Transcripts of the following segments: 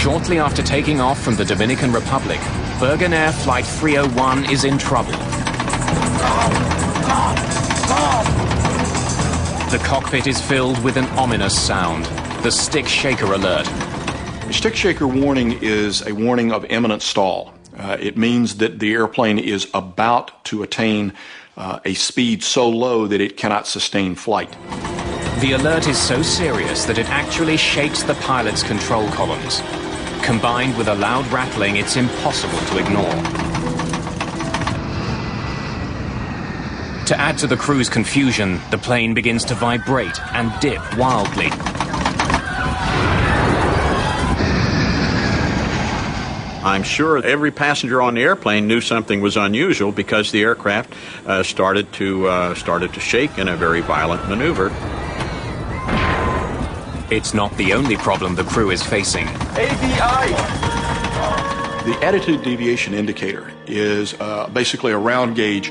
Shortly after taking off from the Dominican Republic, Bergen Air Flight 301 is in trouble. The cockpit is filled with an ominous sound, the stick shaker alert. The stick shaker warning is a warning of imminent stall. It means that the airplane is about to attain a speed so low that it cannot sustain flight. The alert is so serious that it actually shakes the pilot's control columns. Combined with a loud rattling, it's impossible to ignore. To add to the crew's confusion, the plane begins to vibrate and dip wildly. I'm sure every passenger on the airplane knew something was unusual because the aircraft started to shake in a very violent maneuver. It's not the only problem the crew is facing. ADI! The attitude deviation indicator is basically a round gauge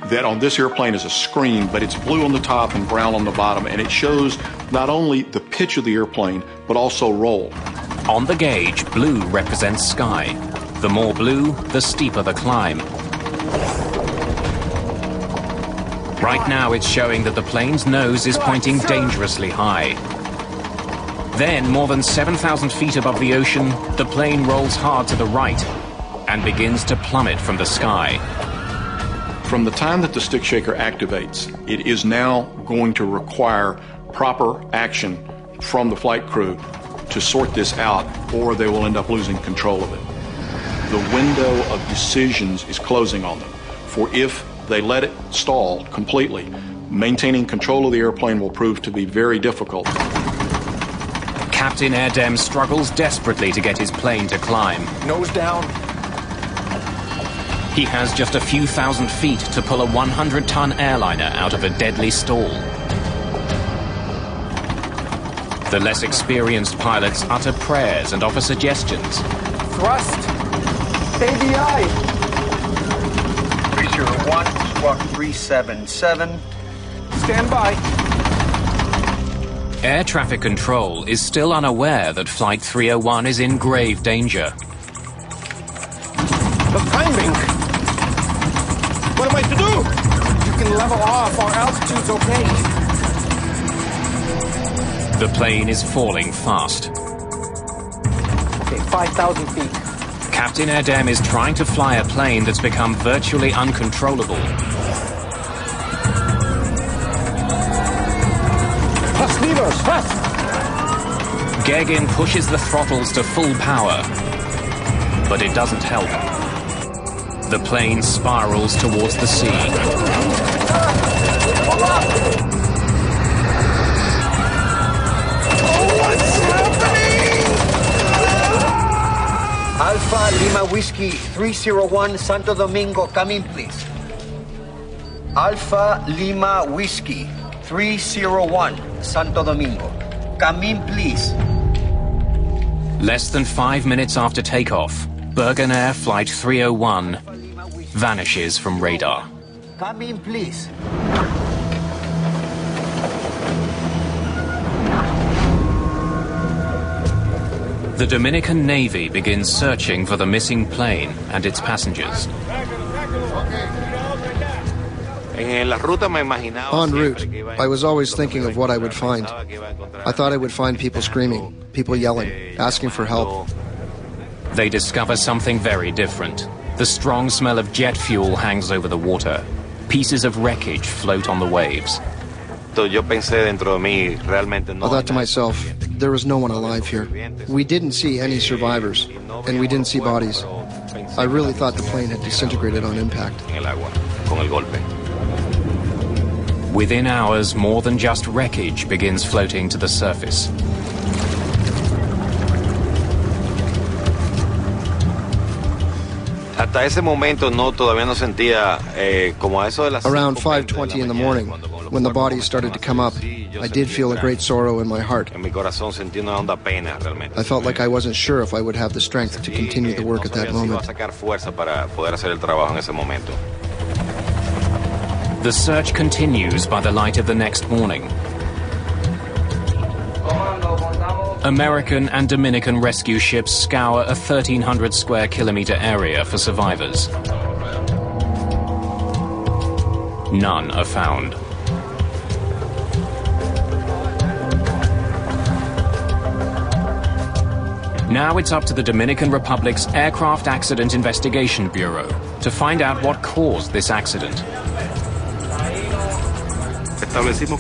that on this airplane is a screen, but it's blue on the top and brown on the bottom, and it shows not only the pitch of the airplane, but also roll. On the gauge, blue represents sky. The more blue, the steeper the climb. Right now, it's showing that the plane's nose is pointing dangerously high. Then, more than 7,000 feet above the ocean, the plane rolls hard to the right and begins to plummet from the sky. From the time that the stick shaker activates, it is now going to require proper action from the flight crew to sort this out, or they will end up losing control of it. The window of decisions is closing on them, for if they let it stall completely, maintaining control of the airplane will prove to be very difficult. Captain Erdem struggles desperately to get his plane to climb. Nose down. He has just a few thousand feet to pull a 100-ton airliner out of a deadly stall. The less experienced pilots utter prayers and offer suggestions. Thrust! ADI! 301, squawk 377. Stand by. Air traffic control is still unaware that Flight 301 is in grave danger. The timing! What am I to do? You can level off. Our altitude's okay. The plane is falling fast. Okay, 5,000 feet. Captain Erdem is trying to fly a plane that's become virtually uncontrollable. Press levers, fast! Gegin pushes the throttles to full power, but it doesn't help. The plane spirals towards the sea. Alpha Lima Whiskey 301, Santo Domingo, come in, please. Alpha Lima Whiskey 301, Santo Domingo. Come in, please. Less than 5 minutes after takeoff, Bergen Air Flight 301 vanishes from radar. Come in, please. The Dominican Navy begins searching for the missing plane and its passengers. En route, I was always thinking of what I would find. I thought I would find people screaming, people yelling, asking for help. They discover something very different. The strong smell of jet fuel hangs over the water. Pieces of wreckage float on the waves. I thought to myself, there was no one alive here. We didn't see any survivors, and we didn't see bodies. I really thought the plane had disintegrated on impact. Within hours, more than just wreckage begins floating to the surface. Around 5:20 in the morning, when the bodies started to come up, I did feel a great sorrow in my heart. I felt like I wasn't sure if I would have the strength to continue the work at that moment. The search continues by the light of the next morning. American and Dominican rescue ships scour a 1,300 square kilometer area for survivors. None are found. Now it's up to the Dominican Republic's Aircraft Accident Investigation Bureau to find out what caused this accident.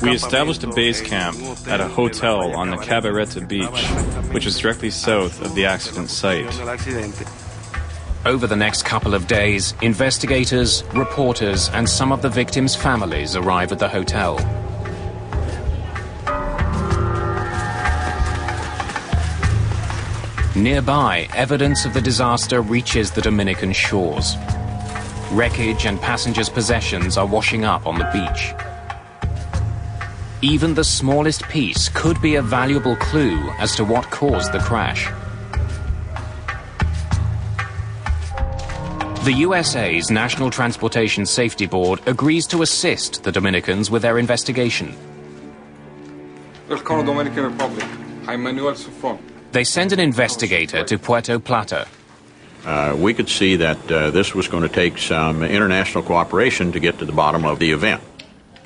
We established a base camp at a hotel on the Cabareta beach, which is directly south of the accident site. Over the next couple of days, investigators, reporters, and some of the victims' families arrive at the hotel. Nearby, evidence of the disaster reaches the Dominican shores. Wreckage and passengers' possessions are washing up on the beach. Even the smallest piece could be a valuable clue as to what caused the crash. The USA's National Transportation Safety Board agrees to assist the Dominicans with their investigation. Welcome to Dominican Republic. I'm Manuel Sufron. They send an investigator to Puerto Plata. We could see that this was going to take some international cooperation to get to the bottom of the event.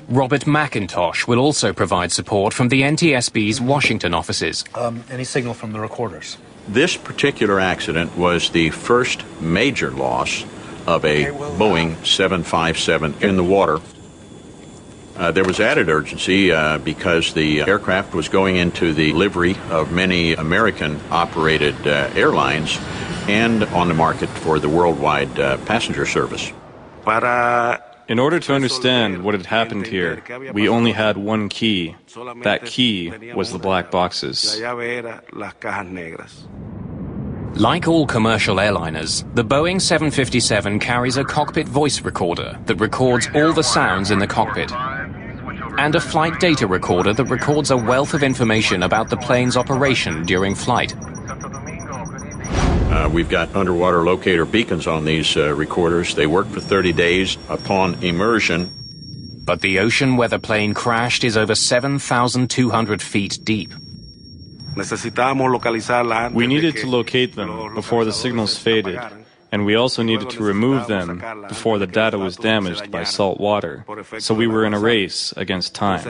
Robert McIntosh will also provide support from the NTSB's Washington offices. Any signal from the recorders? This particular accident was the first major loss of a Boeing 757 in the water. There was added urgency because the aircraft was going into the livery of many American-operated airlines and on the market for the worldwide passenger service. In order to understand what had happened here, we only had one key. That key was the black boxes. Like all commercial airliners, the Boeing 757 carries a cockpit voice recorder that records all the sounds in the cockpit, and a flight data recorder that records a wealth of information about the plane's operation during flight. We've got underwater locator beacons on these recorders. They work for 30 days upon immersion. But the ocean where the plane crashed is over 7,200 feet deep. We needed to locate them before the signals faded, and we also needed to remove them before the data was damaged by salt water. So we were in a race against time.